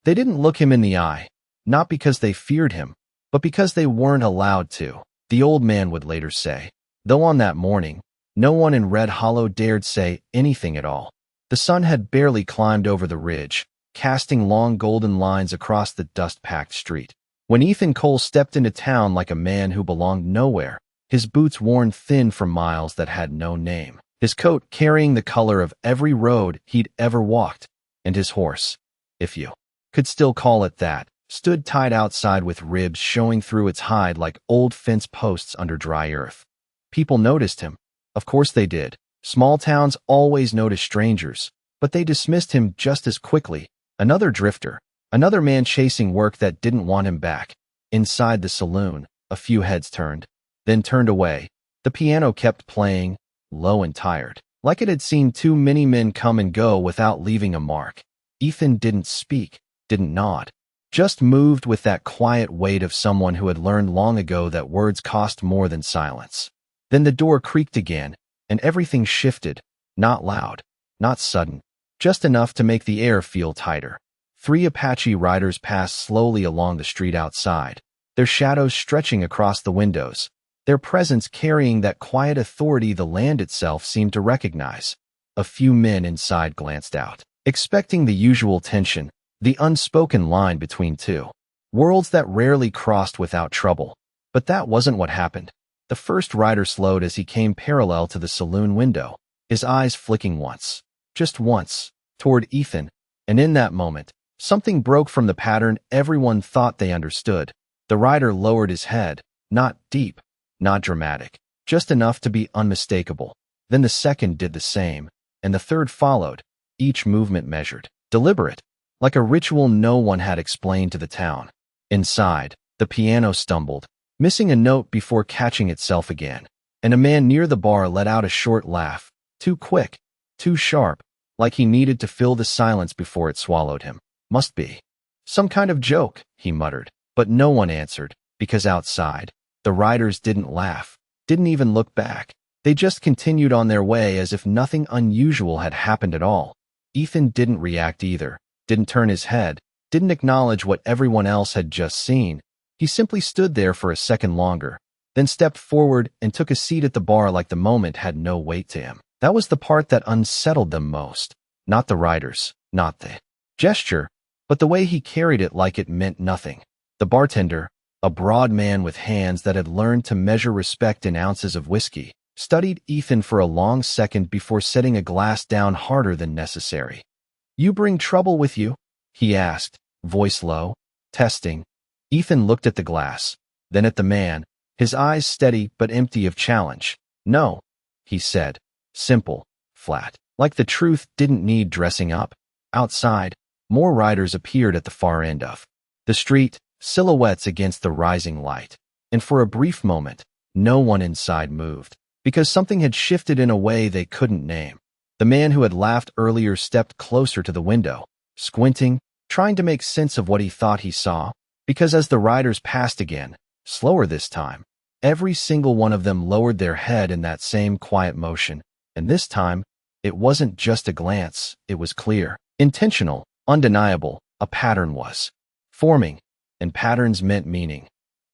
They didn't look him in the eye, not because they feared him, but because they weren't allowed to, the old man would later say. Though on that morning, no one in Red Hollow dared say anything at all. The sun had barely climbed over the ridge, casting long golden lines across the dust-packed street. When Ethan Cole stepped into town like a man who belonged nowhere, his boots worn thin for miles that had no name, his coat carrying the color of every road he'd ever walked, and his horse, if you could still call it that, stood tied outside with ribs showing through its hide like old fence posts under dry earth. People noticed him. Of course they did. Small towns always notice strangers, but they dismissed him just as quickly. Another drifter, another man chasing work that didn't want him back. Inside the saloon, a few heads turned, then turned away. The piano kept playing, low and tired, like it had seen too many men come and go without leaving a mark. Ethan didn't speak, didn't nod, just moved with that quiet weight of someone who had learned long ago that words cost more than silence. Then the door creaked again, and everything shifted, not loud, not sudden, just enough to make the air feel tighter. 3 Apache riders passed slowly along the street outside, their shadows stretching across the windows, their presence carrying that quiet authority the land itself seemed to recognize. A few men inside glanced out, expecting the usual tension, the unspoken line between two worlds that rarely crossed without trouble. But that wasn't what happened. The first rider slowed as he came parallel to the saloon window, his eyes flicking once, just once, toward Ethan, and in that moment, something broke from the pattern everyone thought they understood. The rider lowered his head, not deep, not dramatic, just enough to be unmistakable. Then the second did the same, and the third followed, each movement measured, deliberate, like a ritual no one had explained to the town. Inside, the piano stumbled, missing a note before catching itself again, and a man near the bar let out a short laugh, too quick, too sharp, like he needed to fill the silence before it swallowed him. Must be some kind of joke, he muttered, but no one answered, because outside, the riders didn't laugh, didn't even look back. They just continued on their way as if nothing unusual had happened at all. Ethan didn't react either, didn't turn his head, didn't acknowledge what everyone else had just seen. He simply stood there for a second longer, then stepped forward and took a seat at the bar like the moment had no weight to him. That was the part that unsettled them most. Not the riders, not the gesture, but the way he carried it like it meant nothing. The bartender, a broad man with hands that had learned to measure respect in ounces of whiskey, studied Ethan for a long second before setting a glass down harder than necessary. "You bring trouble with you?" he asked, voice low, testing. Ethan looked at the glass, then at the man, his eyes steady but empty of challenge. "No," he said, simple, flat, like the truth didn't need dressing up. Outside, more riders appeared at the far end of the street, silhouettes against the rising light, and for a brief moment, no one inside moved, because something had shifted in a way they couldn't name. The man who had laughed earlier stepped closer to the window, squinting, trying to make sense of what he thought he saw, because as the riders passed again, slower this time, every single one of them lowered their head in that same quiet motion, and this time, it wasn't just a glance, it was clear, intentional, undeniable. A pattern was forming, and patterns meant meaning.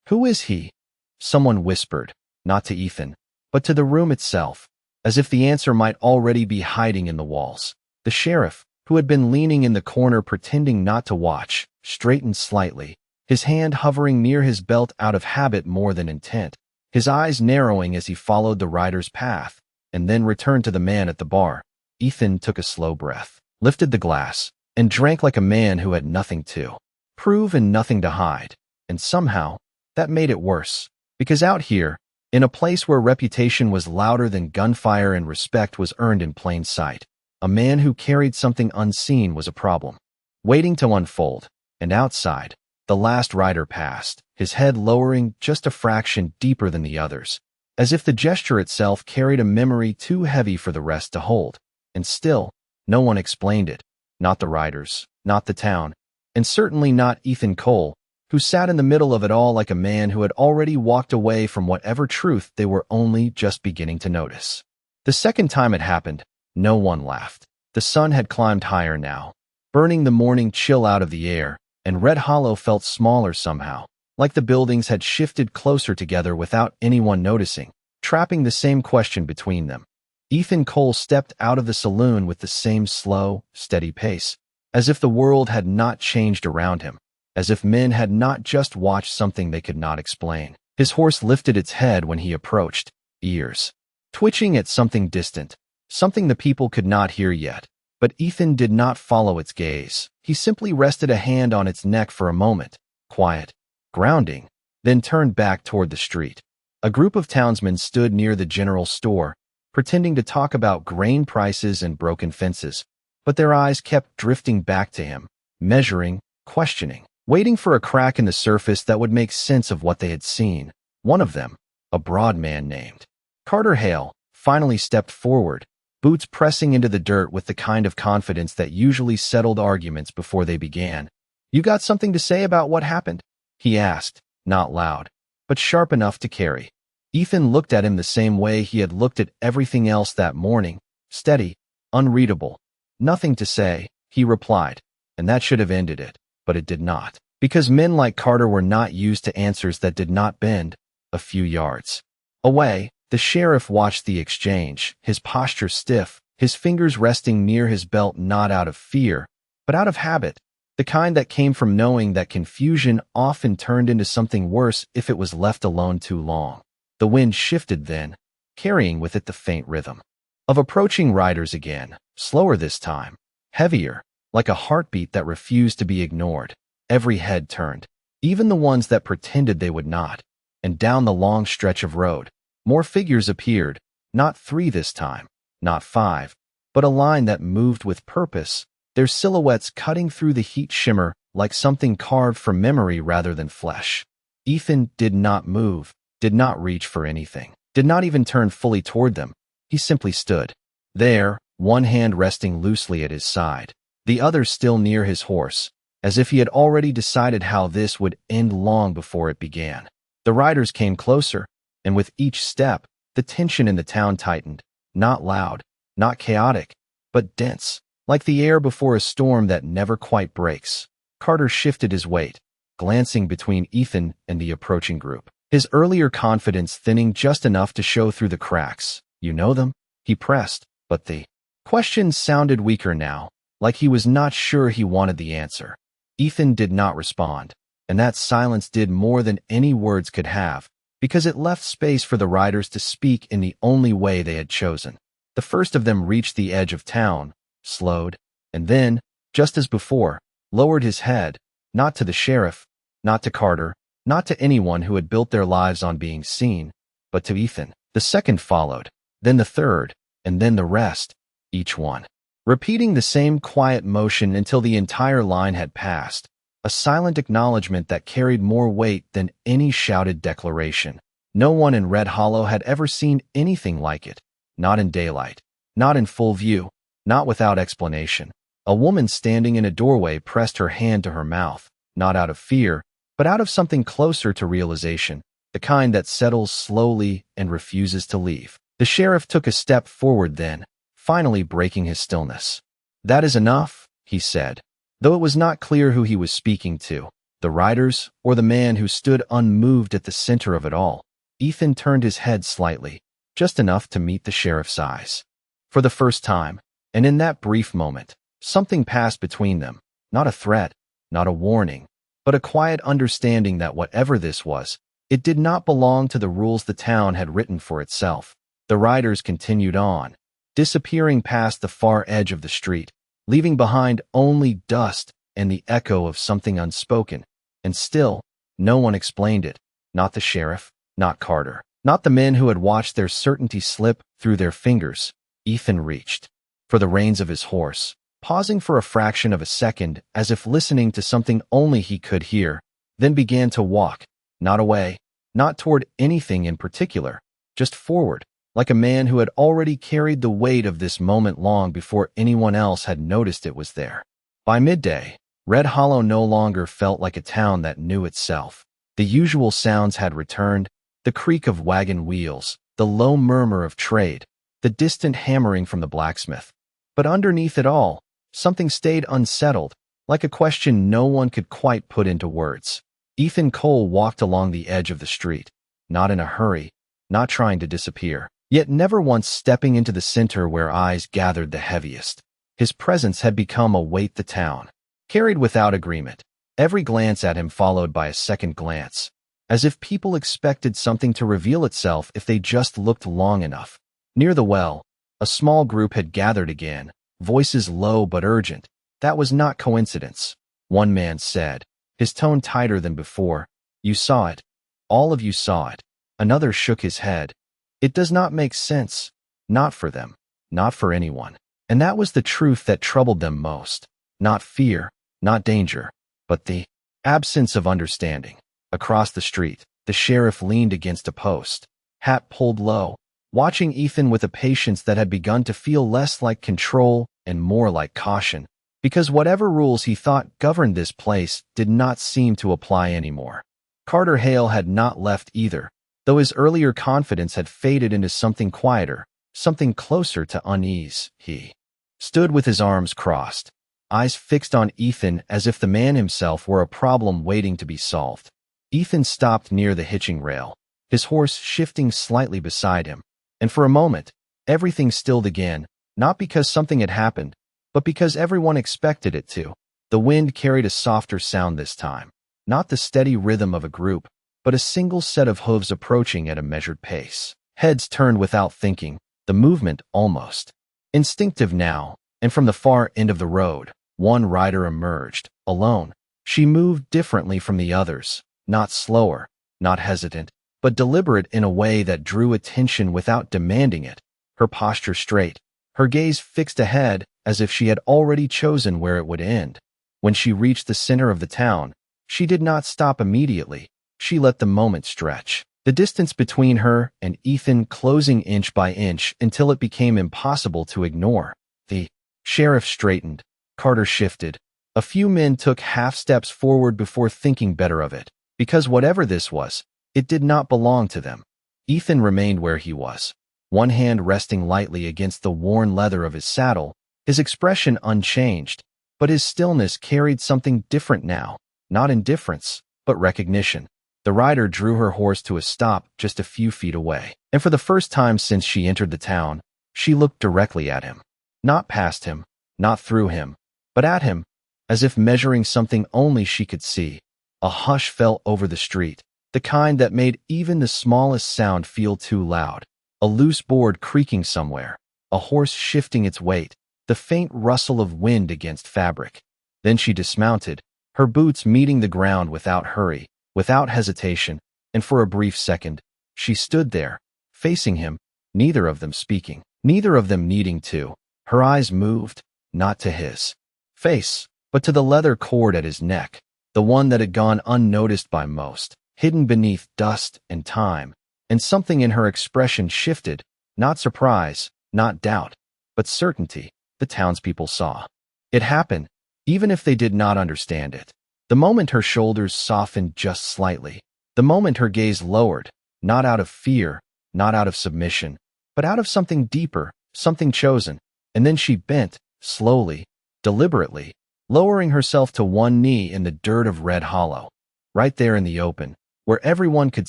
"Who is he?" someone whispered, not to Ethan, but to the room itself, as if the answer might already be hiding in the walls. The sheriff, who had been leaning in the corner pretending not to watch, straightened slightly, his hand hovering near his belt out of habit more than intent, his eyes narrowing as he followed the rider's path, and then returned to the man at the bar. Ethan took a slow breath, lifted the glass, and drank like a man who had nothing to prove and nothing to hide. And somehow, that made it worse, because out here, in a place where reputation was louder than gunfire and respect was earned in plain sight, a man who carried something unseen was a problem, waiting to unfold. And outside, the last rider passed, his head lowering just a fraction deeper than the others, as if the gesture itself carried a memory too heavy for the rest to hold. And still, no one explained it. Not the riders, not the town, and certainly not Ethan Cole, who sat in the middle of it all like a man who had already walked away from whatever truth they were only just beginning to notice. The second time it happened, no one laughed. The sun had climbed higher now, burning the morning chill out of the air, and Red Hollow felt smaller somehow, like the buildings had shifted closer together without anyone noticing, trapping the same question between them. Ethan Cole stepped out of the saloon with the same slow, steady pace, as if the world had not changed around him, as if men had not just watched something they could not explain. His horse lifted its head when he approached, ears twitching at something distant, something the people could not hear yet. But Ethan did not follow its gaze. He simply rested a hand on its neck for a moment, quiet, grounding, then turned back toward the street. A group of townsmen stood near the general store, pretending to talk about grain prices and broken fences, but their eyes kept drifting back to him, measuring, questioning, waiting for a crack in the surface that would make sense of what they had seen. One of them, a broad man named Carter Hale, finally stepped forward, boots pressing into the dirt with the kind of confidence that usually settled arguments before they began. "You got something to say about what happened?" he asked, not loud, but sharp enough to carry. Ethan looked at him the same way he had looked at everything else that morning, steady, unreadable. "Nothing to say," he replied, and that should have ended it, but it did not, because men like Carter were not used to answers that did not bend. A few yards away, the sheriff watched the exchange, his posture stiff, his fingers resting near his belt, not out of fear, but out of habit, the kind that came from knowing that confusion often turned into something worse if it was left alone too long. The wind shifted then, carrying with it the faint rhythm of approaching riders again, slower this time, heavier, like a heartbeat that refused to be ignored. Every head turned, even the ones that pretended they would not, and down the long stretch of road, more figures appeared, not 3 this time, not 5, but a line that moved with purpose, their silhouettes cutting through the heat shimmer like something carved from memory rather than flesh. Ethan did not move, did not reach for anything, did not even turn fully toward them. He simply stood there, one hand resting loosely at his side, the other still near his horse, as if he had already decided how this would end long before it began. The riders came closer, and with each step, the tension in the town tightened, not loud, not chaotic, but dense, like the air before a storm that never quite breaks. Carter shifted his weight, glancing between Ethan and the approaching group, his earlier confidence thinning just enough to show through the cracks. "You know them?" he pressed, but the question sounded weaker now, like he was not sure he wanted the answer. Ethan did not respond, and that silence did more than any words could have, because it left space for the riders to speak in the only way they had chosen. The first of them reached the edge of town, slowed, and then, just as before, lowered his head, not to the sheriff, not to Carter, not to anyone who had built their lives on being seen, but to Ethan. The second followed, then the third, and then the rest, each one repeating the same quiet motion until the entire line had passed, a silent acknowledgement that carried more weight than any shouted declaration. No one in Red Hollow had ever seen anything like it, not in daylight, not in full view, not without explanation. A woman standing in a doorway pressed her hand to her mouth, not out of fear, but out of something closer to realization, the kind that settles slowly and refuses to leave. The sheriff took a step forward then, finally breaking his stillness. "That is enough," he said, though it was not clear who he was speaking to, the riders or the man who stood unmoved at the center of it all. Ethan turned his head slightly, just enough to meet the sheriff's eyes. For the first time, and in that brief moment, something passed between them, not a threat, not a warning, but a quiet understanding that whatever this was, it did not belong to the rules the town had written for itself. The riders continued on, disappearing past the far edge of the street, leaving behind only dust and the echo of something unspoken. And still, no one explained it, not the sheriff, not Carter, not the men who had watched their certainty slip through their fingers. Ethan reached for the reins of his horse, pausing for a fraction of a second as if listening to something only he could hear, then began to walk, not away, not toward anything in particular, just forward, like a man who had already carried the weight of this moment long before anyone else had noticed it was there. By midday, Red Hollow no longer felt like a town that knew itself. The usual sounds had returned, the creak of wagon wheels, the low murmur of trade, the distant hammering from the blacksmith. But underneath it all, Something stayed unsettled, like a question no one could quite put into words. Ethan Cole walked along the edge of the street, not in a hurry, not trying to disappear, yet never once stepping into the center where eyes gathered the heaviest. His presence had become a weight the town carried without agreement, every glance at him followed by a second glance, as if people expected something to reveal itself if they just looked long enough. Near the well, a small group had gathered again, voices low but urgent. That was not coincidence, one man said, his tone tighter than before. You saw it. All of you saw it. Another shook his head. It does not make sense. Not for them. Not for anyone. And that was the truth that troubled them most. Not fear, not danger, but the absence of understanding. Across the street, the sheriff leaned against a post, hat pulled low, watching Ethan with a patience that had begun to feel less like control and more like caution, because whatever rules he thought governed this place did not seem to apply anymore. Carter Hale had not left either, though his earlier confidence had faded into something quieter, something closer to unease. He stood with his arms crossed, eyes fixed on Ethan as if the man himself were a problem waiting to be solved. Ethan stopped near the hitching rail, his horse shifting slightly beside him, and for a moment, everything stilled again, not because something had happened, but because everyone expected it to. The wind carried a softer sound this time, not the steady rhythm of a group, but a single set of hooves approaching at a measured pace. Heads turned without thinking, the movement almost instinctive now, and from the far end of the road, one rider emerged, alone. She moved differently from the others, not slower, not hesitant, but deliberate in a way that drew attention without demanding it, her posture straight, her gaze fixed ahead as if she had already chosen where it would end. When she reached the center of the town, she did not stop immediately. She let the moment stretch, the distance between her and Ethan closing inch by inch until it became impossible to ignore. The sheriff straightened. Carter shifted. A few men took half steps forward before thinking better of it, because whatever this was, it did not belong to them. Ethan remained where he was, one hand resting lightly against the worn leather of his saddle, his expression unchanged, but his stillness carried something different now, not indifference, but recognition. The rider drew her horse to a stop just a few feet away, and for the first time since she entered the town, she looked directly at him. Not past him, not through him, but at him, as if measuring something only she could see. A hush fell over the street, the kind that made even the smallest sound feel too loud. A loose board creaking somewhere, a horse shifting its weight, the faint rustle of wind against fabric. Then she dismounted, her boots meeting the ground without hurry, without hesitation, and for a brief second, she stood there, facing him, neither of them speaking, neither of them needing to. Her eyes moved, not to his face, but to the leather cord at his neck, the one that had gone unnoticed by most, hidden beneath dust and time, and something in her expression shifted, not surprise, not doubt, but certainty. The townspeople saw. It happened, even if they did not understand it. The moment her shoulders softened just slightly, the moment her gaze lowered, not out of fear, not out of submission, but out of something deeper, something chosen, and then she bent, slowly, deliberately, lowering herself to one knee in the dirt of Red Hollow, right there in the open, where everyone could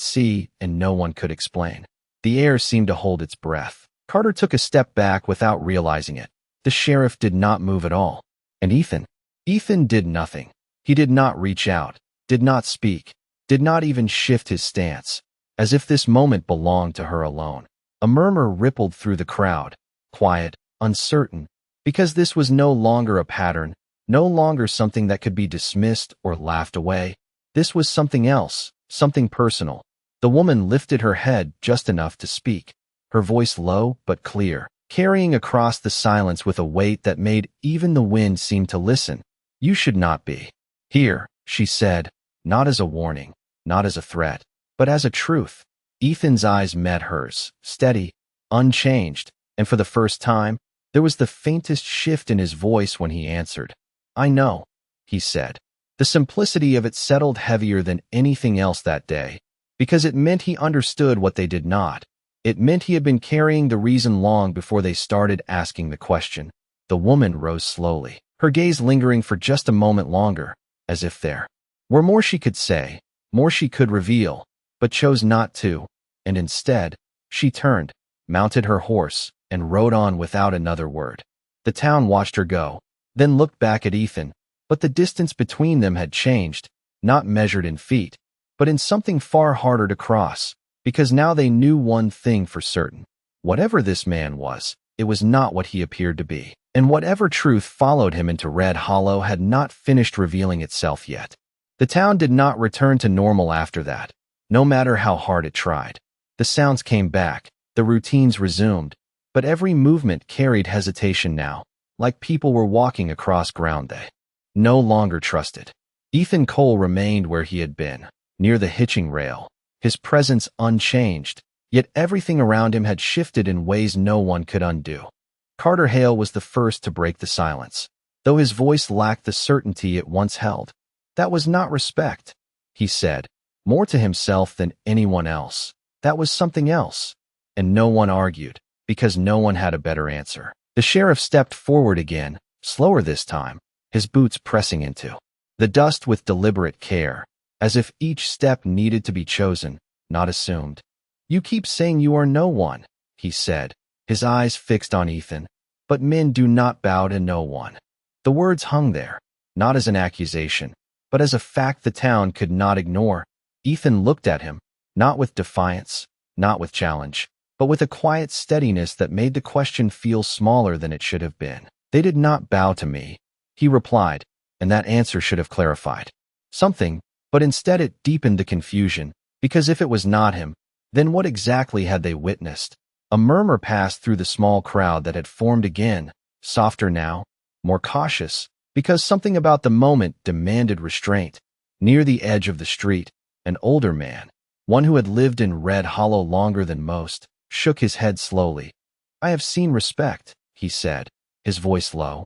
see and no one could explain. The air seemed to hold its breath. Carter took a step back without realizing it. The sheriff did not move at all. And Ethan did nothing. He did not reach out, did not speak, did not even shift his stance, as if this moment belonged to her alone. A murmur rippled through the crowd, quiet, uncertain, because this was no longer a pattern, no longer something that could be dismissed or laughed away. This was something else, something personal. The woman lifted her head just enough to speak, her voice low but clear, carrying across the silence with a weight that made even the wind seem to listen. You should not be here, she said, not as a warning, not as a threat, but as a truth. Ethan's eyes met hers, steady, unchanged, and for the first time, there was the faintest shift in his voice when he answered. I know, he said. The simplicity of it settled heavier than anything else that day, because it meant he understood what they did not. It meant he had been carrying the reason long before they started asking the question. The woman rose slowly, her gaze lingering for just a moment longer, as if there were more she could say, more she could reveal, but chose not to, and instead, she turned, mounted her horse, and rode on without another word. The town watched her go, then looked back at Ethan, but the distance between them had changed, not measured in feet, but in something far harder to cross, because now they knew one thing for certain. Whatever this man was, it was not what he appeared to be, and whatever truth followed him into Red Hollow had not finished revealing itself yet. The town did not return to normal after that, no matter how hard it tried. The sounds came back, the routines resumed, but every movement carried hesitation now, like people were walking across ground they no longer trusted. Ethan Cole remained where he had been, near the hitching rail, his presence unchanged, yet everything around him had shifted in ways no one could undo. Carter Hale was the first to break the silence, though his voice lacked the certainty it once held. That was not respect, he said, more to himself than anyone else. That was something else. And no one argued, because no one had a better answer. The sheriff stepped forward again, slower this time, his boots pressing into the dust with deliberate care, as if each step needed to be chosen, not assumed. "You keep saying you are no one," he said, his eyes fixed on Ethan, "but men do not bow to no one." The words hung there, not as an accusation, but as a fact the town could not ignore. Ethan looked at him, not with defiance, not with challenge, but with a quiet steadiness that made the question feel smaller than it should have been. "They did not bow to me," he replied, and that answer should have clarified something, but instead it deepened the confusion, because if it was not him, then what exactly had they witnessed? A murmur passed through the small crowd that had formed again, softer now, more cautious, because something about the moment demanded restraint. Near the edge of the street, an older man, one who had lived in Red Hollow longer than most, shook his head slowly. "I have seen respect," he said, his voice low,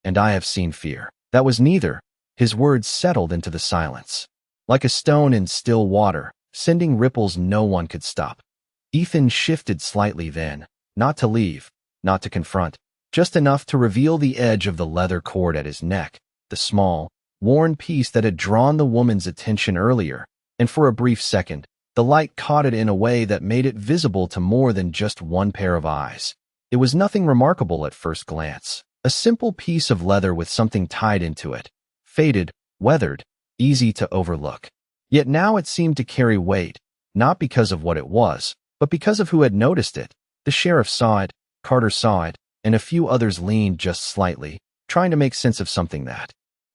"and I have seen fear." That was neither. His words settled into the silence, like a stone in still water, sending ripples no one could stop. Ethan shifted slightly then, not to leave, not to confront, just enough to reveal the edge of the leather cord at his neck, the small, worn piece that had drawn the woman's attention earlier, and for a brief second, the light caught it in a way that made it visible to more than just one pair of eyes. It was nothing remarkable at first glance. A simple piece of leather with something tied into it, faded, weathered, easy to overlook. Yet now it seemed to carry weight, not because of what it was, but because of who had noticed it. The sheriff saw it, Carter saw it, and a few others leaned just slightly, trying to make sense of something that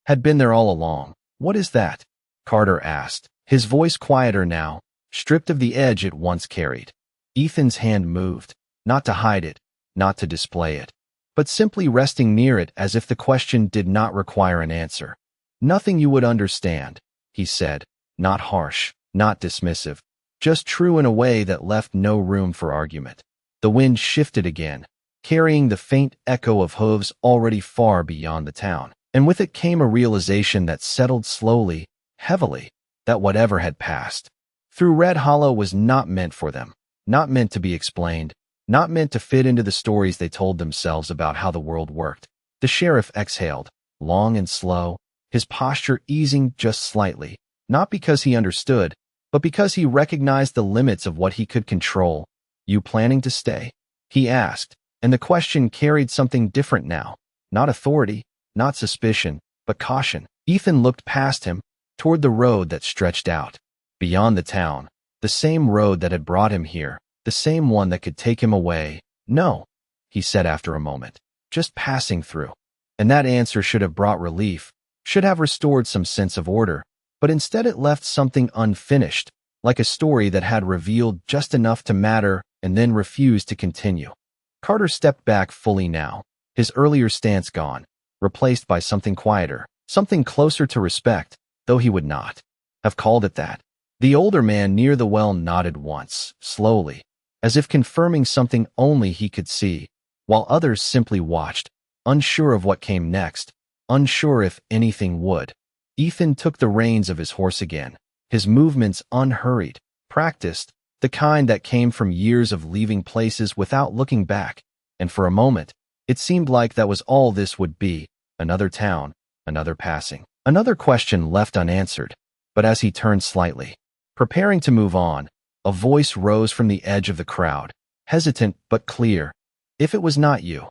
had been there all along. "What is that?" Carter asked, his voice quieter now, stripped of the edge it once carried. Ethan's hand moved, not to hide it, not to display it, but simply resting near it as if the question did not require an answer. "Nothing you would understand," he said, not harsh, not dismissive, just true in a way that left no room for argument. The wind shifted again, carrying the faint echo of hooves already far beyond the town, and with it came a realization that settled slowly, heavily, that whatever had passed through Red Hollow was not meant for them, not meant to be explained, not meant to fit into the stories they told themselves about how the world worked. The sheriff exhaled, long and slow, his posture easing just slightly, not because he understood, but because he recognized the limits of what he could control. "You planning to stay?" he asked, and the question carried something different now. Not authority, not suspicion, but caution. Ethan looked past him, toward the road that stretched out beyond the town, the same road that had brought him here, the same one that could take him away. "No," he said after a moment, "just passing through." And that answer should have brought relief, should have restored some sense of order, but instead it left something unfinished, like a story that had revealed just enough to matter and then refused to continue. Carter stepped back fully now, his earlier stance gone, replaced by something quieter, something closer to respect, though he would not have called it that. The older man near the well nodded once, slowly, as if confirming something only he could see, while others simply watched, unsure of what came next, unsure if anything would. Ethan took the reins of his horse again, his movements unhurried, practiced, the kind that came from years of leaving places without looking back, and for a moment, it seemed like that was all this would be, Another town, another passing. Another question left unanswered, but as he turned slightly, preparing to move on, a voice rose from the edge of the crowd, hesitant but clear. If it was not you,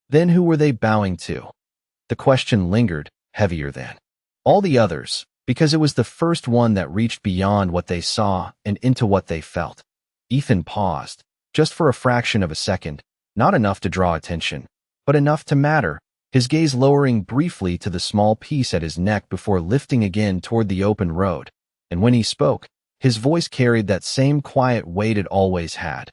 then who were they bowing to? The question lingered, heavier than all the others, because it was the first one that reached beyond what they saw and into what they felt. Ethan paused, just for a fraction of a second, not enough to draw attention, but enough to matter, his gaze lowering briefly to the small piece at his neck before lifting again toward the open road. And when he spoke, his voice carried that same quiet weight it always had.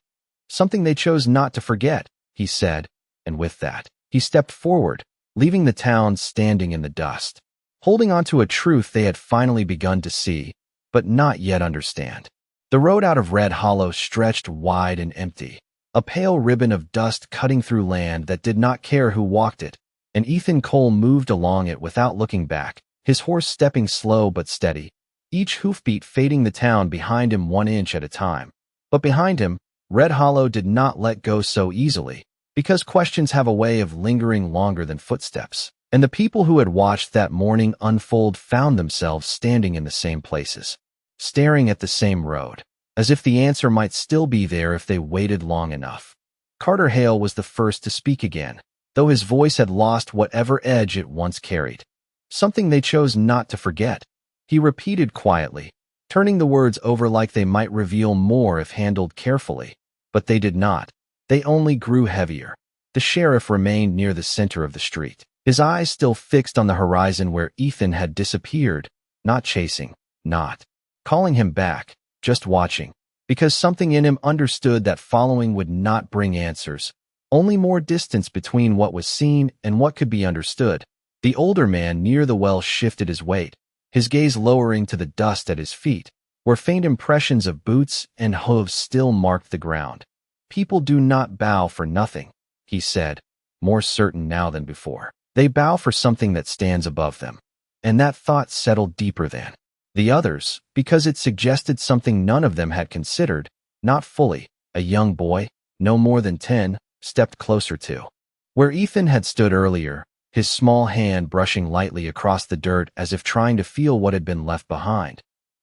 Something they chose not to forget, he said, and with that, he stepped forward, leaving the town standing in the dust, holding on to a truth they had finally begun to see, but not yet understand. The road out of Red Hollow stretched wide and empty, a pale ribbon of dust cutting through land that did not care who walked it, and Ethan Cole moved along it without looking back, his horse stepping slow but steady, each hoofbeat fading the town behind him 1 inch at a time. But behind him, Red Hollow did not let go so easily, because questions have a way of lingering longer than footsteps, and the people who had watched that morning unfold found themselves standing in the same places, staring at the same road, as if the answer might still be there if they waited long enough. Carter Hale was the first to speak again, though his voice had lost whatever edge it once carried. Something they chose not to forget, he repeated quietly, turning the words over like they might reveal more if handled carefully. But they did not. They only grew heavier. The sheriff remained near the center of the street, his eyes still fixed on the horizon where Ethan had disappeared, not chasing, not calling him back, just watching, because something in him understood that following would not bring answers, only more distance between what was seen and what could be understood. The older man near the well shifted his weight, his gaze lowering to the dust at his feet, where faint impressions of boots and hooves still marked the ground. People do not bow for nothing, he said, more certain now than before. They bow for something that stands above them. And that thought settled deeper than the others, because it suggested something none of them had considered, not fully. A young boy, no more than 10, stepped closer to where Ethan had stood earlier, his small hand brushing lightly across the dirt as if trying to feel what had been left behind.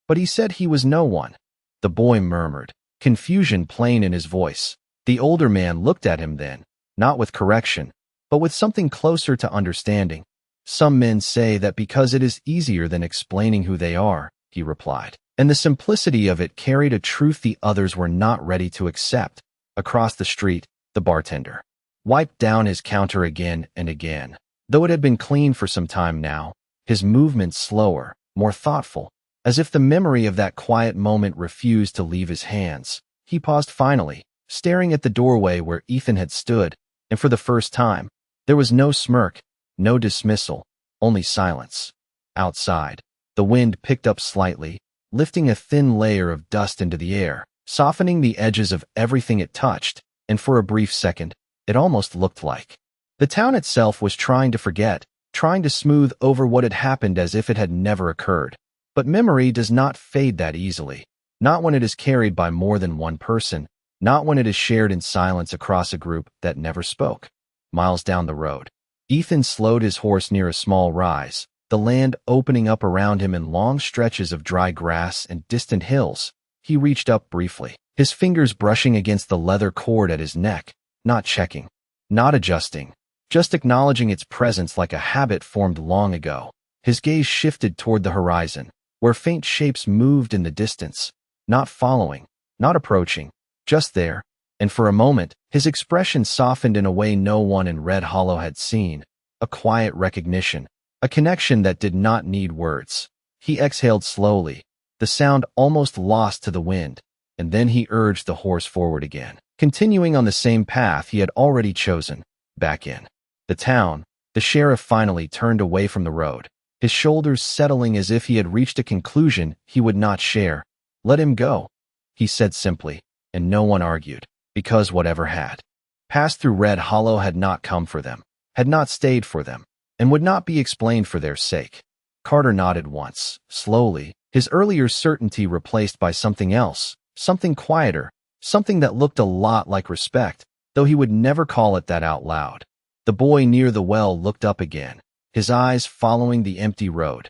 But he said he was no one. The boy murmured, confusion plain in his voice. The older man looked at him then, not with correction, but with something closer to understanding. Some men say that because it is easier than explaining who they are, he replied, and the simplicity of it carried a truth the others were not ready to accept. Across the street, the bartender wiped down his counter again and again. Though it had been clean for some time now, his movements slower, more thoughtful, as if the memory of that quiet moment refused to leave his hands. He paused finally, staring at the doorway where Ethan had stood, and for the first time, there was no smirk, no dismissal, only silence. Outside, the wind picked up slightly, lifting a thin layer of dust into the air, softening the edges of everything it touched, and for a brief second, it almost looked like the town itself was trying to forget, trying to smooth over what had happened as if it had never occurred. But memory does not fade that easily, not when it is carried by more than one person, not when it is shared in silence across a group that never spoke. Miles down the road, Ethan slowed his horse near a small rise, the land opening up around him in long stretches of dry grass and distant hills. He reached up briefly, his fingers brushing against the leather cord at his neck, not checking, not adjusting, just acknowledging its presence like a habit formed long ago. His gaze shifted toward the horizon, where faint shapes moved in the distance, not following, not approaching, just there, and for a moment, his expression softened in a way no one in Red Hollow had seen, a quiet recognition, a connection that did not need words. He exhaled slowly, the sound almost lost to the wind, and then he urged the horse forward again, continuing on the same path he had already chosen, back in the town. The sheriff finally turned away from the road, his shoulders settling as if he had reached a conclusion he would not share. Let him go, he said simply, and no one argued, because whatever had passed through Red Hollow had not come for them, had not stayed for them, and would not be explained for their sake. Carter nodded once, slowly, his earlier certainty replaced by something else, something quieter, something that looked a lot like respect, though he would never call it that out loud. The boy near the well looked up again, his eyes following the empty road.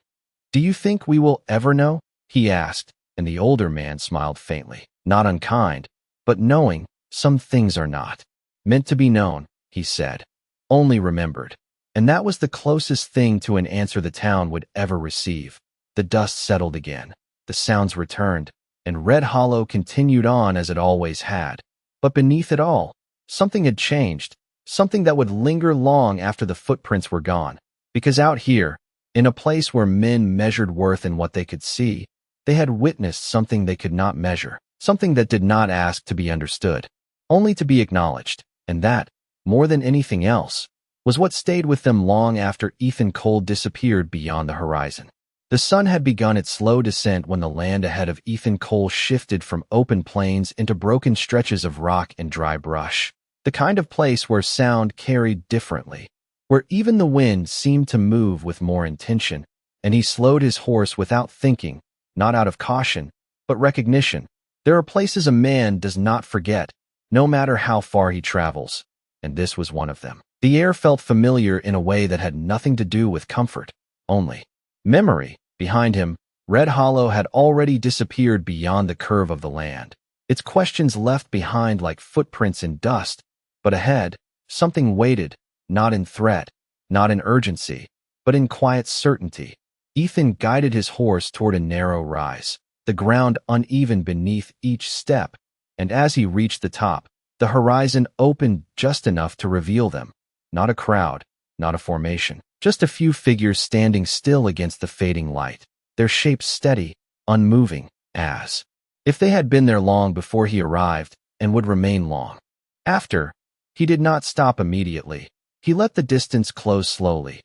"Do you think we will ever know?" he asked, and the older man smiled faintly, not unkind, but knowing some things are not meant to be known, he said, only remembered. And that was the closest thing to an answer the town would ever receive. The dust settled again, the sounds returned, and Red Hollow continued on as it always had. But beneath it all, something had changed, something that would linger long after the footprints were gone. Because out here, in a place where men measured worth in what they could see, they had witnessed something they could not measure, something that did not ask to be understood, only to be acknowledged. And that, more than anything else, was what stayed with them long after Ethan Cole disappeared beyond the horizon. The sun had begun its slow descent when the land ahead of Ethan Cole shifted from open plains into broken stretches of rock and dry brush, the kind of place where sound carried differently, where even the wind seemed to move with more intention, and he slowed his horse without thinking, not out of caution, but recognition. There are places a man does not forget, no matter how far he travels, and this was one of them. The air felt familiar in a way that had nothing to do with comfort, only memory. Behind him, Red Hollow had already disappeared beyond the curve of the land, its questions left behind like footprints in dust. But ahead, something waited, not in threat, not in urgency, but in quiet certainty. Ethan guided his horse toward a narrow rise, the ground uneven beneath each step, and as he reached the top, the horizon opened just enough to reveal them. Not a crowd, not a formation, just a few figures standing still against the fading light, their shapes steady, unmoving, as if they had been there long before he arrived and would remain long after. He did not stop immediately. He let the distance close slowly,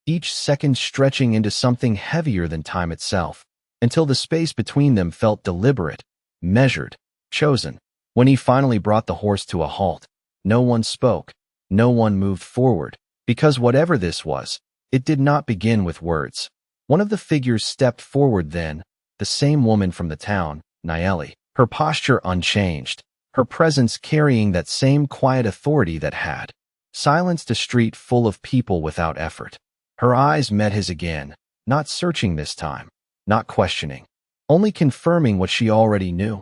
each second stretching into something heavier than time itself, until the space between them felt deliberate, measured, chosen. When he finally brought the horse to a halt, no one spoke, no one moved forward, because whatever this was, it did not begin with words. One of the figures stepped forward then, the same woman from the town, Nayeli, her posture unchanged, her presence carrying that same quiet authority that had silenced a street full of people without effort. Her eyes met his again, not searching this time, not questioning, only confirming what she already knew.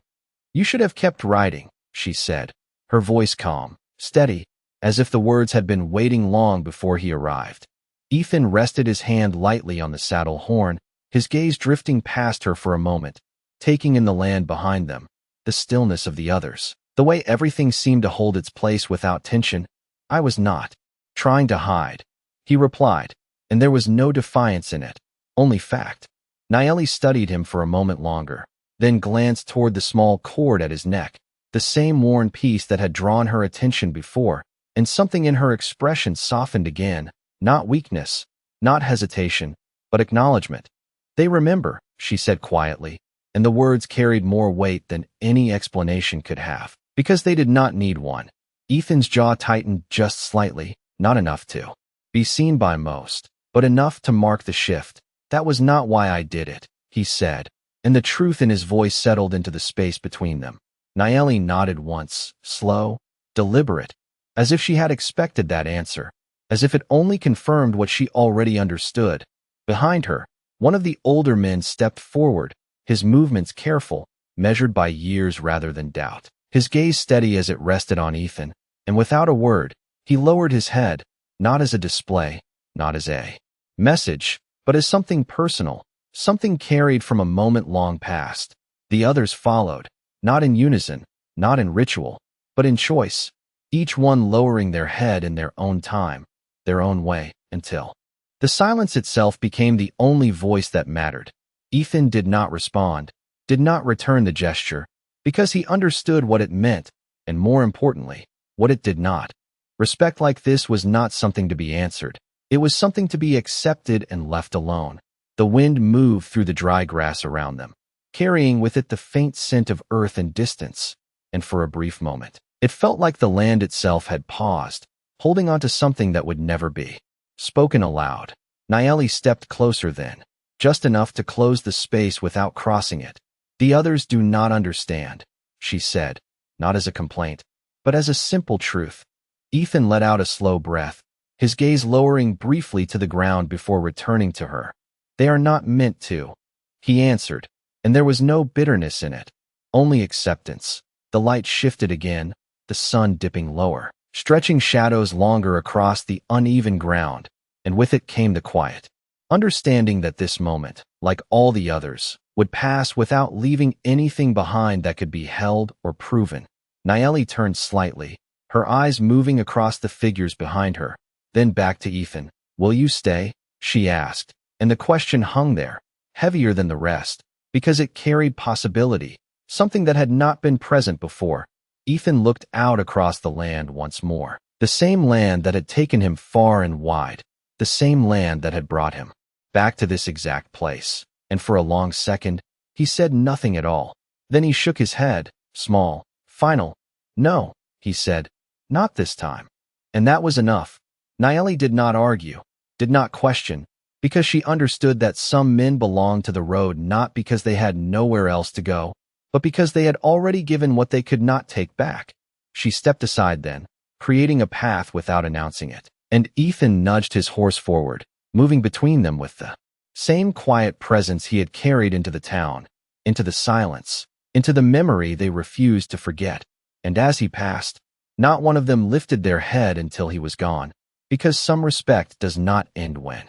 "You should have kept riding," she said, her voice calm, steady, as if the words had been waiting long before he arrived. Ethan rested his hand lightly on the saddle horn, his gaze drifting past her for a moment, taking in the land behind them, the stillness of the others, the way everything seemed to hold its place without tension. "I was not trying to hide," he replied, and there was no defiance in it, only fact. Nayeli studied him for a moment longer, then glanced toward the small cord at his neck, the same worn piece that had drawn her attention before, and something in her expression softened again, not weakness, not hesitation, but acknowledgement. "They remember," she said quietly, and the words carried more weight than any explanation could have, because they did not need one. Ethan's jaw tightened just slightly, not enough to be seen by most, but enough to mark the shift. "That was not why I did it," he said, and the truth in his voice settled into the space between them. Nayeli nodded once, slow, deliberate, as if she had expected that answer, as if it only confirmed what she already understood. Behind her, one of the older men stepped forward, his movements careful, measured by years rather than doubt, his gaze steady as it rested on Ethan, and without a word, he lowered his head, not as a display, not as a message, but as something personal, something carried from a moment long past. The others followed, not in unison, not in ritual, but in choice, each one lowering their head in their own time, their own way, until the silence itself became the only voice that mattered. Ethan did not respond, did not return the gesture, because he understood what it meant, and more importantly, what it did not. Respect like this was not something to be answered. It was something to be accepted and left alone. The wind moved through the dry grass around them, carrying with it the faint scent of earth and distance, and for a brief moment, it felt like the land itself had paused, holding on to something that would never be spoken aloud. Nayeli stepped closer then, just enough to close the space without crossing it. "The others do not understand," she said, not as a complaint, but as a simple truth. Ethan let out a slow breath, his gaze lowering briefly to the ground before returning to her. "They are not meant to," he answered, and there was no bitterness in it, only acceptance. The light shifted again, the sun dipping lower, stretching shadows longer across the uneven ground, and with it came the quiet. Understanding that this moment, like all the others, would pass without leaving anything behind that could be held or proven. Nayeli turned slightly, her eyes moving across the figures behind her, then back to Ethan. "Will you stay?" she asked, and the question hung there, heavier than the rest, because it carried possibility, something that had not been present before. Ethan looked out across the land once more, the same land that had taken him far and wide, the same land that had brought him back to this exact place, and for a long second, he said nothing at all. Then he shook his head, small, final. "No," he said, "not this time." And that was enough. Nayeli did not argue, did not question, because she understood that some men belonged to the road not because they had nowhere else to go, but because they had already given what they could not take back. She stepped aside then, creating a path without announcing it, and Ethan nudged his horse forward, moving between them with the same quiet presence he had carried into the town, into the silence, into the memory they refused to forget. And as he passed, not one of them lifted their head until he was gone, because some respect does not end when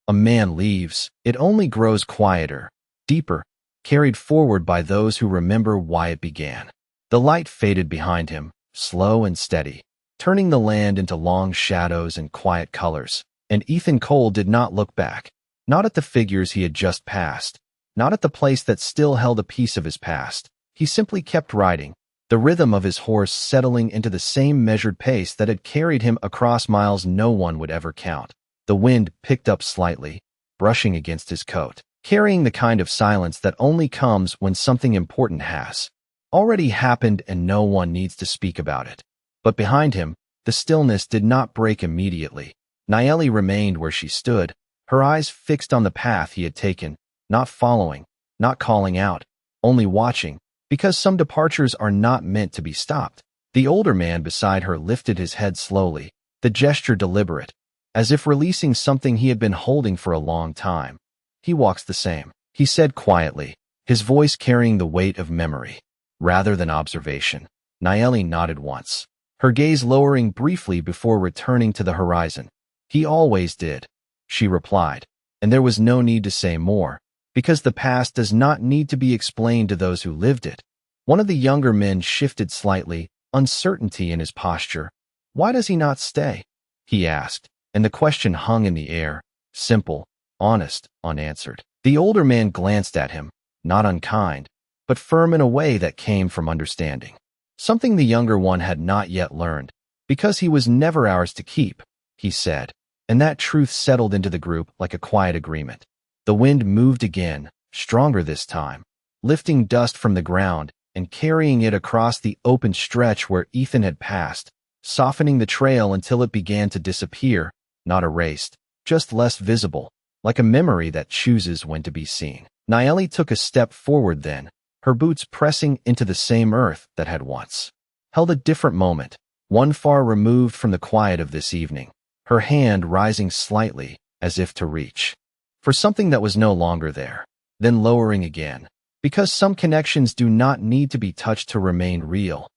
a man leaves. It only grows quieter, deeper, carried forward by those who remember why it began. The light faded behind him, slow and steady, turning the land into long shadows and quiet colors, and Ethan Cole did not look back, not at the figures he had just passed, not at the place that still held a piece of his past. He simply kept riding, the rhythm of his horse settling into the same measured pace that had carried him across miles no one would ever count. The wind picked up slightly, brushing against his coat, carrying the kind of silence that only comes when something important has already happened and no one needs to speak about it. But behind him, the stillness did not break immediately. Nayeli remained where she stood, her eyes fixed on the path he had taken, not following, not calling out, only watching, because some departures are not meant to be stopped. The older man beside her lifted his head slowly, the gesture deliberate, as if releasing something he had been holding for a long time. "He walks the same," he said quietly, his voice carrying the weight of memory, rather than observation. Nayeli nodded once, her gaze lowering briefly before returning to the horizon. "He always did," she replied, and there was no need to say more, because the past does not need to be explained to those who lived it. One of the younger men shifted slightly, uncertainty in his posture. "Why does he not stay?" he asked, and the question hung in the air, simple, honest, unanswered. The older man glanced at him, not unkind, but firm in a way that came from understanding. Something the younger one had not yet learned, because he was never ours to keep, he said, and that truth settled into the group like a quiet agreement. The wind moved again, stronger this time, lifting dust from the ground and carrying it across the open stretch where Ethan had passed, softening the trail until it began to disappear, not erased, just less visible, like a memory that chooses when to be seen. Nayeli took a step forward then, her boots pressing into the same earth that had once held a different moment, one far removed from the quiet of this evening, her hand rising slightly, as if to reach for something that was no longer there, then lowering again, because some connections do not need to be touched to remain real.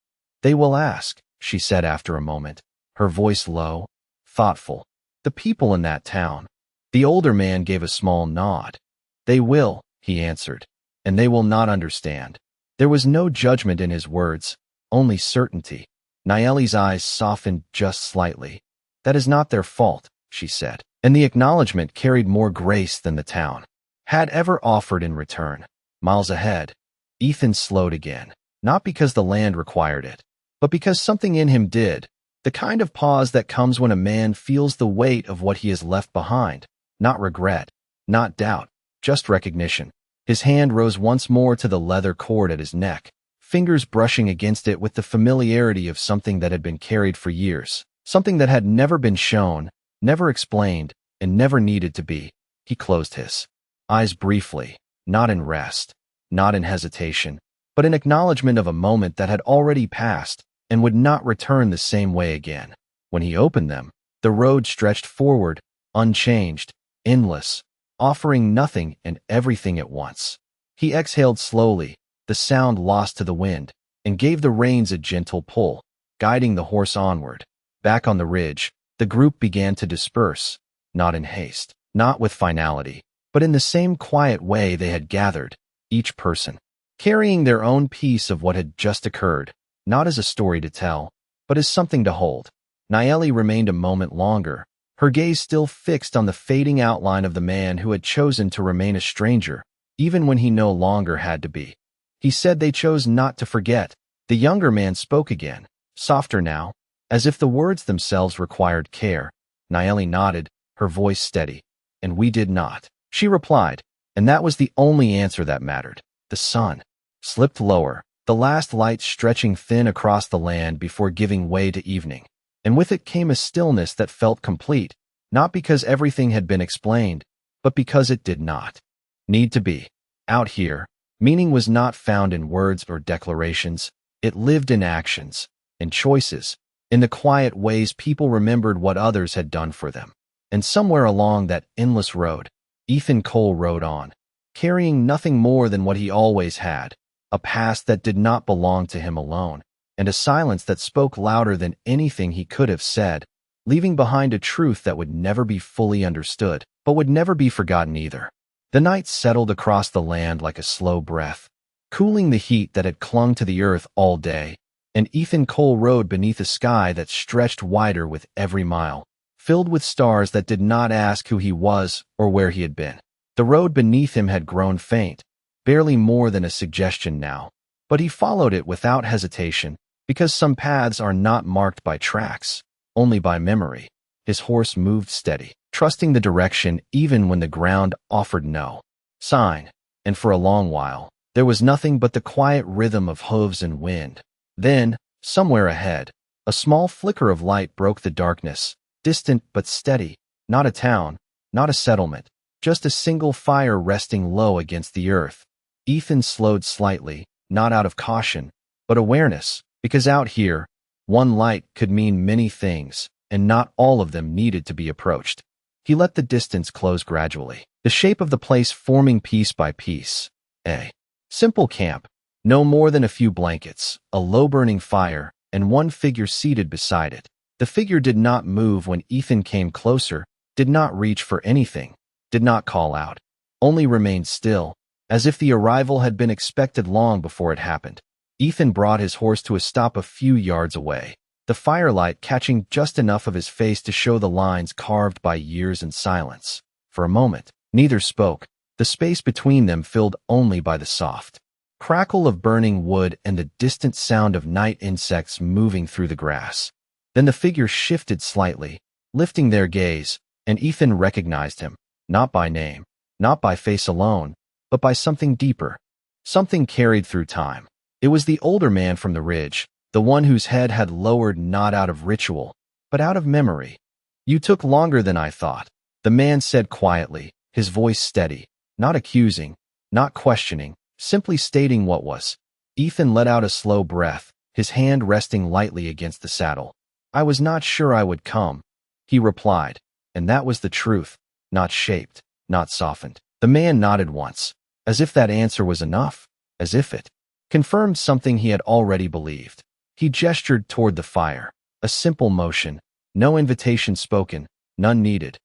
"They will ask," she said after a moment, her voice low, thoughtful. "The people in that town." The older man gave a small nod. "They will," he answered, "and they will not understand." There was no judgment in his words, only certainty. Nayeli's eyes softened just slightly. "That is not their fault," she said, and the acknowledgement carried more grace than the town had ever offered in return. Miles ahead, Ethan slowed again, not because the land required it, but because something in him did, the kind of pause that comes when a man feels the weight of what he has left behind, not regret, not doubt, just recognition. His hand rose once more to the leather cord at his neck, fingers brushing against it with the familiarity of something that had been carried for years, something that had never been shown, never explained, and never needed to be. He closed his eyes briefly, not in rest, not in hesitation, but in acknowledgement of a moment that had already passed and would not return the same way again. When he opened them, The road stretched forward, unchanged, endless, offering nothing and everything at once. He exhaled slowly, the sound lost to the wind, and gave the reins a gentle pull, guiding the horse onward. Back on the ridge, the group began to disperse, not in haste, not with finality, but in the same quiet way they had gathered, each person carrying their own piece of what had just occurred, not as a story to tell, but as something to hold. Nayeli remained a moment longer, her gaze still fixed on the fading outline of the man who had chosen to remain a stranger, even when he no longer had to be. He said they chose not to forget. The younger man spoke again, softer now, as if the words themselves required care. Nayeli nodded, her voice steady. And we did not, she replied, and that was the only answer that mattered. The sun slipped lower, the last light stretching thin across the land before giving way to evening. And with it came a stillness that felt complete, not because everything had been explained, but because it did not need to be. Out here, meaning was not found in words or declarations, it lived in actions, in choices, in the quiet ways people remembered what others had done for them. And somewhere along that endless road, Ethan Cole rode on, carrying nothing more than what he always had, a past that did not belong to him alone, and a silence that spoke louder than anything he could have said, leaving behind a truth that would never be fully understood, but would never be forgotten either. The night settled across the land like a slow breath, cooling the heat that had clung to the earth all day, and Ethan Cole rode beneath a sky that stretched wider with every mile, filled with stars that did not ask who he was or where he had been. The road beneath him had grown faint, barely more than a suggestion now, but he followed it without hesitation, because some paths are not marked by tracks, only by memory. His horse moved steady, trusting the direction even when the ground offered no sign, and for a long while, there was nothing but the quiet rhythm of hooves and wind. Then, somewhere ahead, a small flicker of light broke the darkness, distant but steady, not a town, not a settlement, just a single fire resting low against the earth. Ethan slowed slightly, not out of caution, but awareness, because out here, one light could mean many things, and not all of them needed to be approached. He let the distance close gradually, the shape of the place forming piece by piece. A simple camp, no more than a few blankets, a low-burning fire, and one figure seated beside it. The figure did not move when Ethan came closer, did not reach for anything, did not call out, only remained still, as if the arrival had been expected long before it happened. Ethan brought his horse to a stop a few yards away, the firelight catching just enough of his face to show the lines carved by years and silence. For a moment, neither spoke, the space between them filled only by the soft crackle of burning wood and the distant sound of night insects moving through the grass. Then the figure shifted slightly, lifting their gaze, and Ethan recognized him, not by name, not by face alone, but by something deeper, something carried through time. It was the older man from the ridge, the one whose head had lowered not out of ritual, but out of memory. "You took longer than I thought," the man said quietly, his voice steady, not accusing, not questioning, simply stating what was. Ethan let out a slow breath, his hand resting lightly against the saddle. "I was not sure I would come," he replied, and that was the truth, not shaped, not softened. The man nodded once, as if that answer was enough, as if it confirmed something he had already believed. He gestured toward the fire, a simple motion, no invitation spoken, none needed.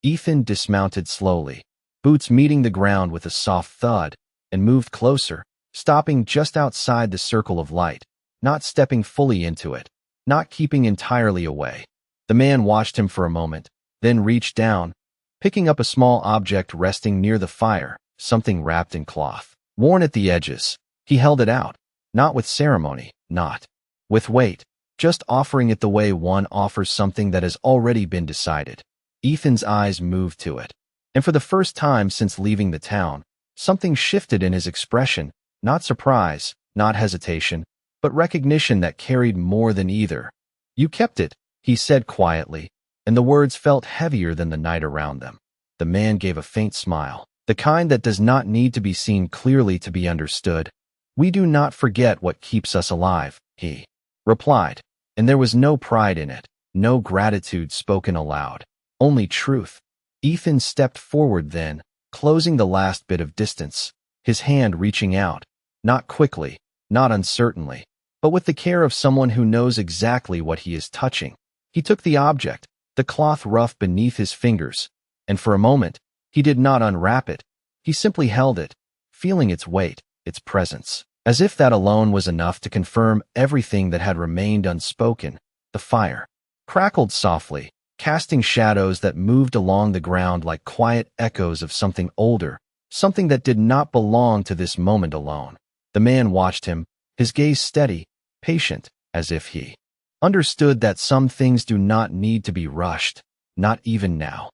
Ethan dismounted slowly, boots meeting the ground with a soft thud, and moved closer, stopping just outside the circle of light, not stepping fully into it, not keeping entirely away. The man watched him for a moment, then reached down, picking up a small object resting near the fire, something wrapped in cloth, worn at the edges. He held it out, not with ceremony, not with weight, just offering it the way one offers something that has already been decided. Ethan's eyes moved to it, and for the first time since leaving the town, something shifted in his expression, not surprise, not hesitation, but recognition that carried more than either. "You kept it," he said quietly, and the words felt heavier than the night around them. The man gave a faint smile, the kind that does not need to be seen clearly to be understood. "We do not forget what keeps us alive," he replied, and there was no pride in it, no gratitude spoken aloud, only truth. Ethan stepped forward then, closing the last bit of distance, his hand reaching out, not quickly, not uncertainly, but with the care of someone who knows exactly what he is touching. He took the object, the cloth rough beneath his fingers, and for a moment, he did not unwrap it. He simply held it, feeling its weight, its presence. As if that alone was enough to confirm everything that had remained unspoken, the fire crackled softly, casting shadows that moved along the ground like quiet echoes of something older, something that did not belong to this moment alone. The man watched him, his gaze steady, patient, as if he understood that some things do not need to be rushed, not even now.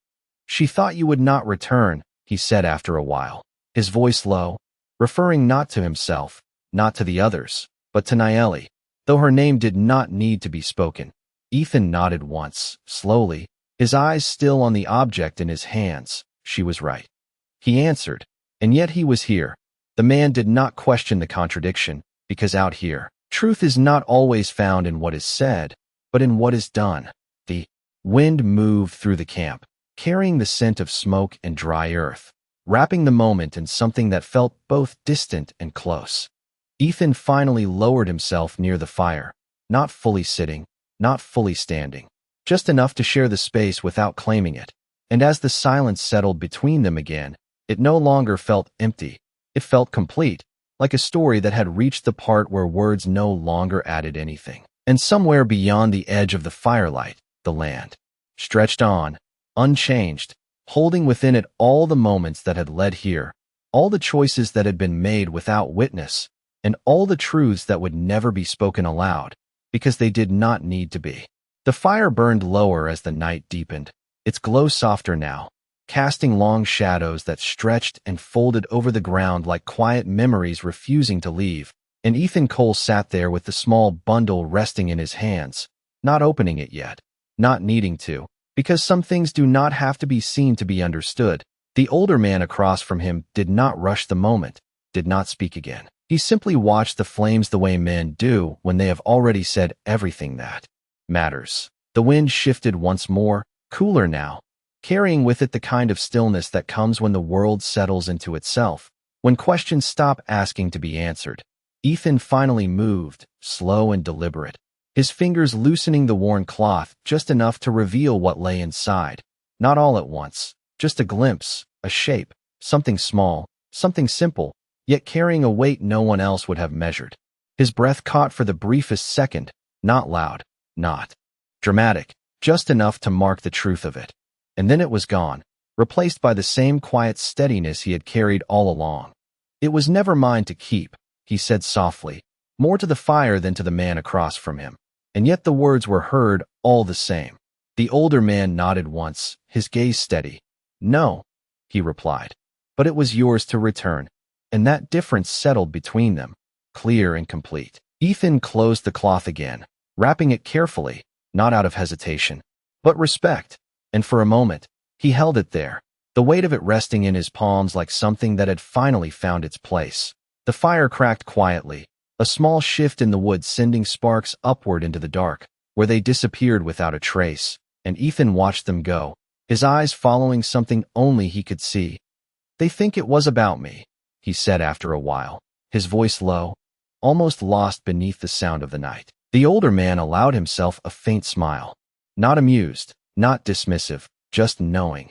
"She thought you would not return," he said after a while, his voice low, referring not to himself, not to the others, but to Nayeli, though her name did not need to be spoken. Ethan nodded once, slowly, his eyes still on the object in his hands. She was right. He answered, and yet he was here. The man did not question the contradiction, because out here, truth is not always found in what is said, but in what is done. The wind moved through the camp, carrying the scent of smoke and dry earth, wrapping the moment in something that felt both distant and close. Ethan finally lowered himself near the fire, not fully sitting, not fully standing, just enough to share the space without claiming it. And as the silence settled between them again, it no longer felt empty. It felt complete, like a story that had reached the part where words no longer added anything. And somewhere beyond the edge of the firelight, the land stretched on, unchanged, holding within it all the moments that had led here, all the choices that had been made without witness, and all the truths that would never be spoken aloud, because they did not need to be. The fire burned lower as the night deepened, its glow softer now, casting long shadows that stretched and folded over the ground like quiet memories refusing to leave. And Ethan Cole sat there with the small bundle resting in his hands, not opening it yet, not needing to, because some things do not have to be seen to be understood. The older man across from him did not rush the moment, did not speak again. He simply watched the flames the way men do when they have already said everything that matters. The wind shifted once more, cooler now, carrying with it the kind of stillness that comes when the world settles into itself, when questions stop asking to be answered. Ethan finally moved, slow and deliberate, his fingers loosening the worn cloth just enough to reveal what lay inside. Not all at once, just a glimpse, a shape, something small, something simple, yet carrying a weight no one else would have measured. His breath caught for the briefest second, not loud, not dramatic, just enough to mark the truth of it. And then it was gone, replaced by the same quiet steadiness he had carried all along. "It was never mine to keep," he said softly, more to the fire than to the man across from him. And yet the words were heard all the same. The older man nodded once, his gaze steady. "No," he replied, "but it was yours to return." And that difference settled between them, clear and complete. Ethan closed the cloth again, wrapping it carefully, not out of hesitation, but respect. And for a moment, he held it there, the weight of it resting in his palms like something that had finally found its place. The fire cracked quietly, a small shift in the wood sending sparks upward into the dark, where they disappeared without a trace, and Ethan watched them go, his eyes following something only he could see. "They think it was about me," he said after a while, his voice low, almost lost beneath the sound of the night. The older man allowed himself a faint smile. Not amused, not dismissive, just knowing.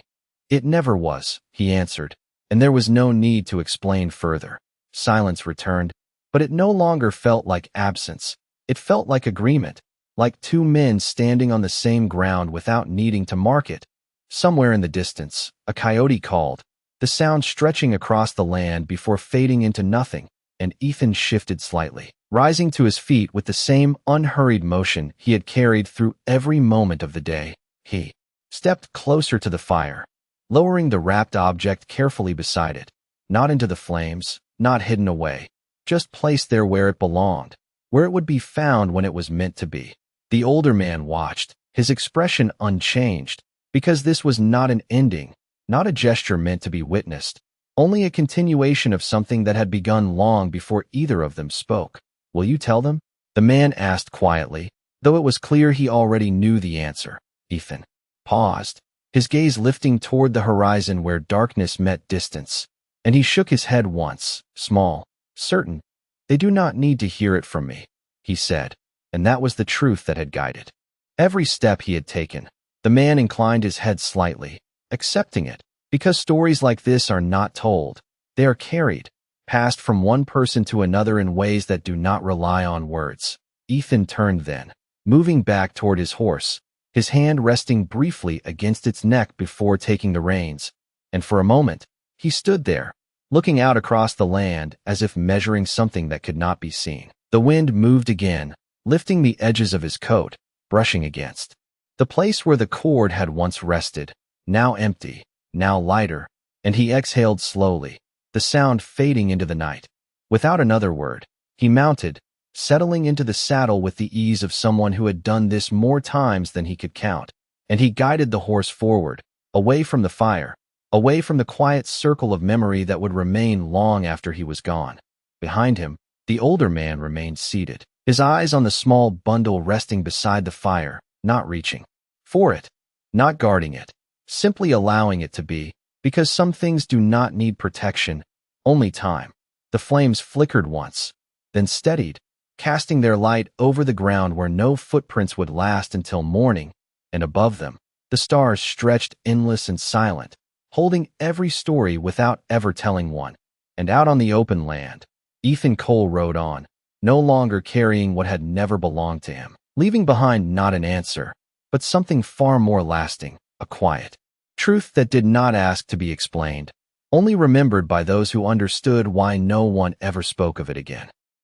"It never was," he answered, and there was no need to explain further. Silence returned, but it no longer felt like absence. It felt like agreement, like two men standing on the same ground without needing to mark it. Somewhere in the distance, a coyote called, the sound stretching across the land before fading into nothing, and Ethan shifted slightly, rising to his feet with the same unhurried motion he had carried through every moment of the day. He stepped closer to the fire, lowering the wrapped object carefully beside it, not into the flames, not hidden away, just placed there where it belonged, where it would be found when it was meant to be. The older man watched, his expression unchanged, because this was not an ending, not a gesture meant to be witnessed, only a continuation of something that had begun long before either of them spoke. "Will you tell them?" the man asked quietly, though it was clear he already knew the answer. Ethan paused, his gaze lifting toward the horizon where darkness met distance, and he shook his head once, small, certain. They do not need to hear it from me, he said, and that was the truth that had guided every step he had taken. The man inclined his head slightly, accepting it, because stories like this are not told. They are carried, passed from one person to another in ways that do not rely on words. Ethan turned then, moving back toward his horse, his hand resting briefly against its neck before taking the reins, and for a moment, he stood there, looking out across the land as if measuring something that could not be seen. The wind moved again, lifting the edges of his coat, brushing against the place where the cord had once rested, now empty, now lighter, and he exhaled slowly, the sound fading into the night. Without another word, he mounted, settling into the saddle with the ease of someone who had done this more times than he could count, and he guided the horse forward, away from the fire, away from the quiet circle of memory that would remain long after he was gone. Behind him, the older man remained seated, his eyes on the small bundle resting beside the fire, not reaching for it, not guarding it, simply allowing it to be, because some things do not need protection, only time. The flames flickered once, then steadied, casting their light over the ground where no footprints would last until morning, and above them, the stars stretched endless and silent, holding every story without ever telling one. And out on the open land, Ethan Cole rode on, no longer carrying what had never belonged to him, leaving behind not an answer, but something far more lasting, a quiet truth that did not ask to be explained, only remembered by those who understood why no one ever spoke of it again.